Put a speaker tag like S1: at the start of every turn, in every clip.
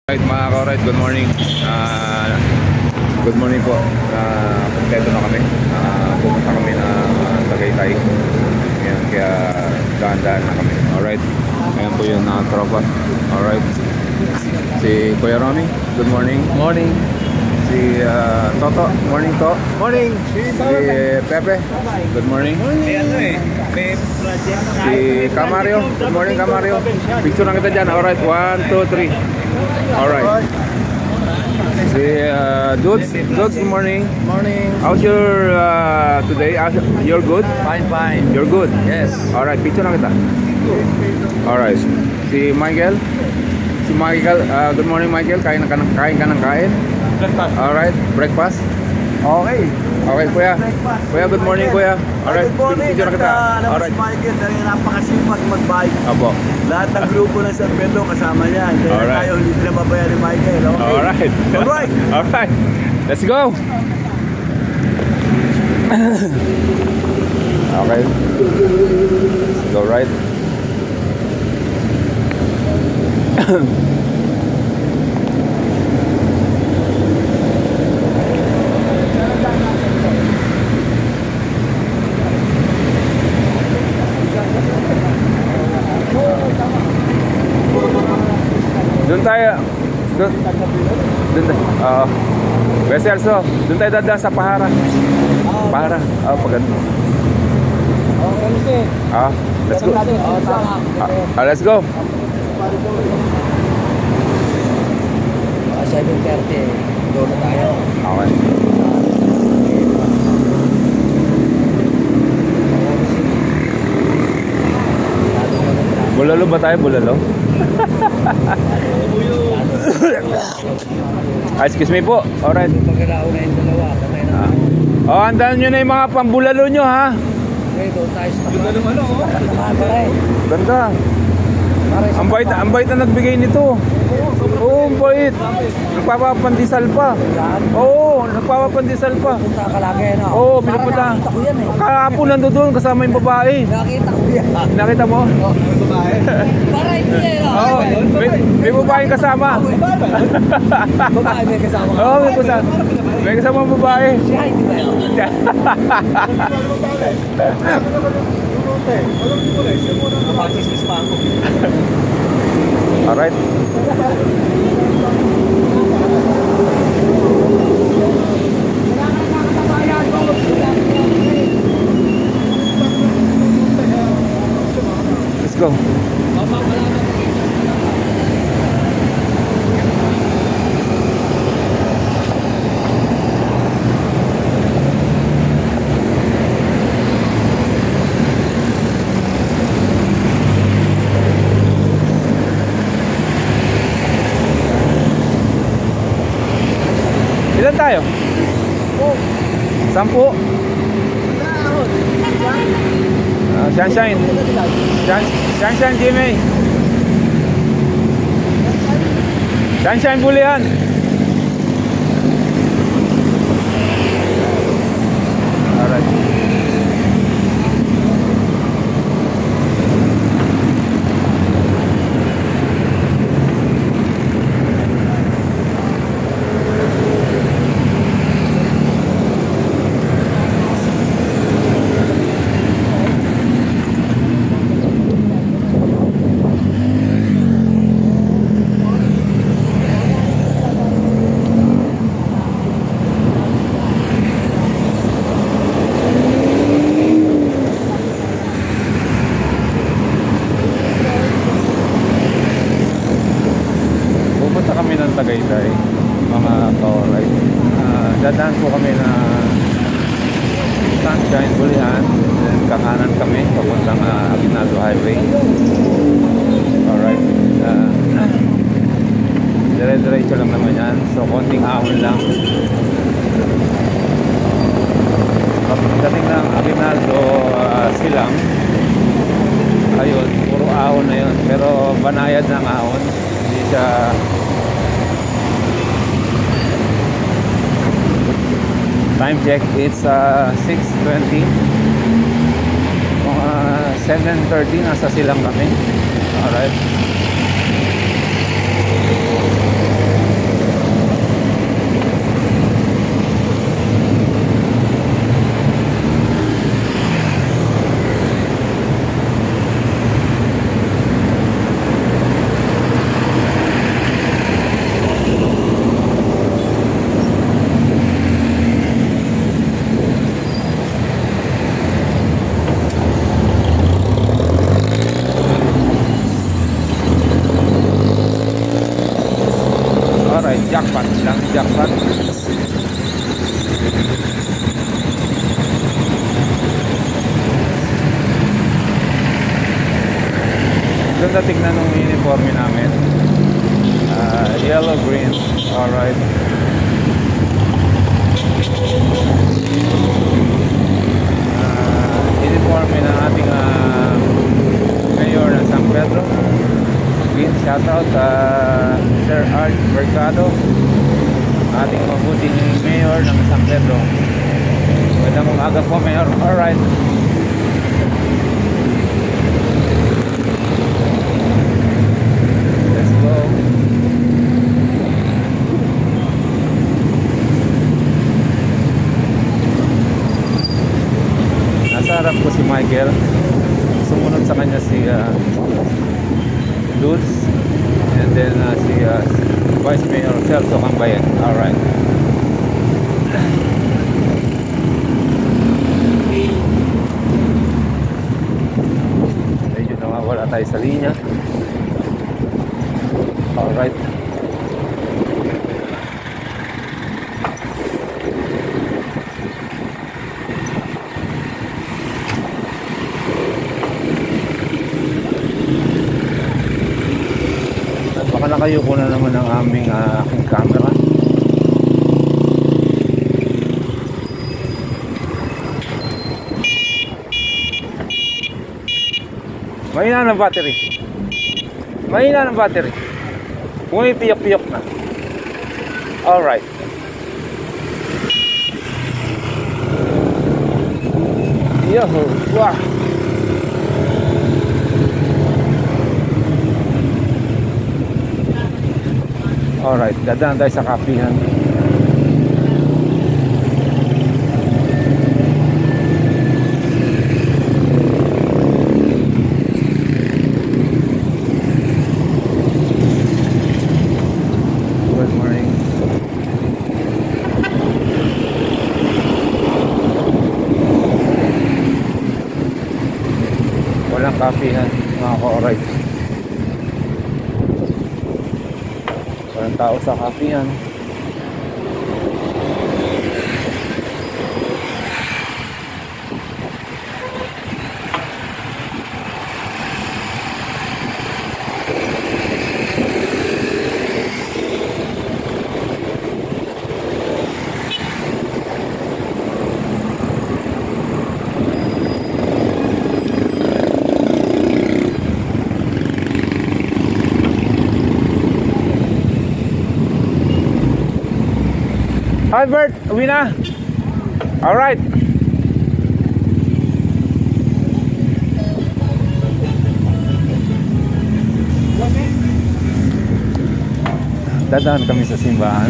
S1: Right, mga ka-right, good morning. Good morning po. Kompleto na kami. Pupunta kami na Tagaytay. Ayan, kaya daan-daan na kami. Alright. Ayan po yung tropa. Alright. Si Kuya Ronnie, good morning.
S2: Morning.
S1: Si Toto, morning to.
S2: Morning.
S1: Si Pepe, good morning. Si Camario, good morning Camario. Picture na kita dyan. Alright, 1, 2, 3. Alright. Si Dudes, good morning.
S2: Morning.
S1: How's your today? You're good?
S2: Fine.
S1: You're good?
S2: Yes.
S1: Alright, picture na kita. Alright. Si Michael. Si Michael, good morning Michael. Kain ka ng kain?
S2: Breakfast.
S1: Alright, breakfast.
S2: Okay.
S1: Okay, kuya. Kuya, good morning, kuya. Alright,
S2: Good morning.
S1: picture na kita.
S2: Alright. Si Michael, dahil napakasipag mag-bike.
S1: Apo.
S2: Lahat ng grupo ng San Pedro kasama niya. Kaya
S1: Alright.
S2: tayo hindi pinababayan ni Michael. Okay.
S1: Alright.
S2: Alright.
S1: Alright. Let's go. Okay. Let's go right. Doon tayo. Doon tayo. West Elso, doon tayo dadaan sa Pahara. Pahara. Pag ano. Let's go. Let's go.
S2: 7:30. Doon na tayo.
S1: Okay. Bulalo ba tayo? Bulalo? Excuse me po. Alright.
S2: Pagkaraw na yung dalawa. Patay na.
S1: Andahan nyo na yung mga pambulalo nyo, ha?
S2: Okay, doon tayo sa tapat.
S1: Ganda. Ang bait na nagbigay nito. Oo, ang bait. Nagpapapandisal pa. Oo, nagpapapandisal pa.
S2: Punta ka lagi, no?
S1: Oo, pinupunta.
S2: Nakita ko yan, eh.
S1: Kahapon nando doon kasama yung babae.
S2: Nakita ko yan.
S1: Nakita mo?
S2: Babae? Para hindi yan, no?
S1: Oo, may babaeng kasama.
S2: Babae may kasama ka?
S1: Oo, may kasama ang babae.
S2: Siya, hindi ba yun?
S1: Alright. Let's go. Ilan tayo? 10. Sunshine. Sunshine, Jimmy. Sunshine, Bulian. Alright. Kami ng Tagaytay, mga ka-alright. Dadaan po kami na Sunshine, Bulihan, then kakanan kami papuntang Aguinaldo Highway. Alright. Dire-diretso lang naman yan, so konting ahon lang. Pagdating ng Aguinaldo Silang, ayun, puro ahon na yun, pero banayad ng ahon, hindi siya time check. It's 6:20. 7:30 nasa Silang kami. Alright. Alright, jackpot lang, jackpot. Ganda tignan ng uniforme namin. Yellow, green. Alright. Uniforme ng ating mayor ng San Pedro. Green, shoutout sa Sir Art Mercado, ating mabuting mayor ng San Pedro. Magandang umaga po, Mayor. Alright. Let's go. Nasa harap ko si Michael. Sumunod sa kanya si Lutz. And then si Vice Mayor Celso Cambayan. Alright. Medyo nawawala tayo sa linya. Alright. Baka nakayuko na naman ang aming aking camera. Mahina ng battery. Mahina ng battery. Pumipiyok-piyok na. Alright. Yahoo! Wow! Alright, dadaan tayo sa kapihan. Good morning. Walang kapihan, mga ka-alright. Walang tao sa kapihan. Albert, uwi na. Alright. Dadaan kami sa simbahan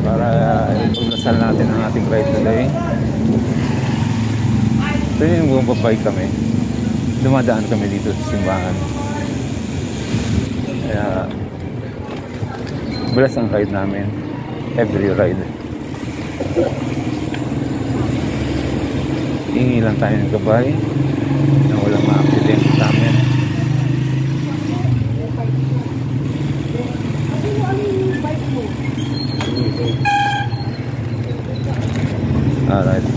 S1: para ipagdasal natin ang ating ride today. Ito yung bumabay kami. Dumadaan kami dito sa simbahan. Kaya bless ang ride namin. Every ride. Hingi lang tayo ng gabay na walang ma-accident sa amin. Alright.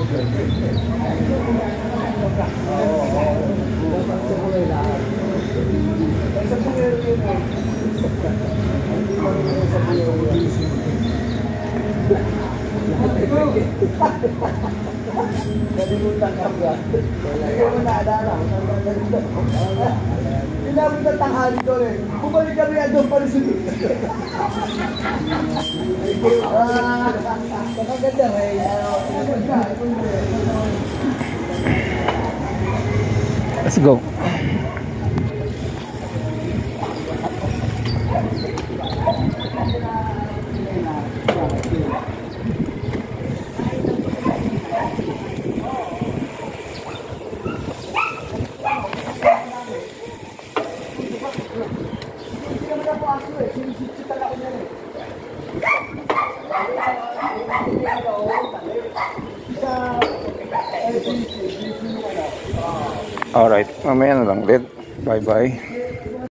S2: Kalimutan ka ba? Kaya mo naalala. Inabot na tanghali ko rin. Bumalik kami doon pa rin sunod. Nakaganda rin.
S1: Let's go. Alright, mamaya na lang ulit. Bye bye.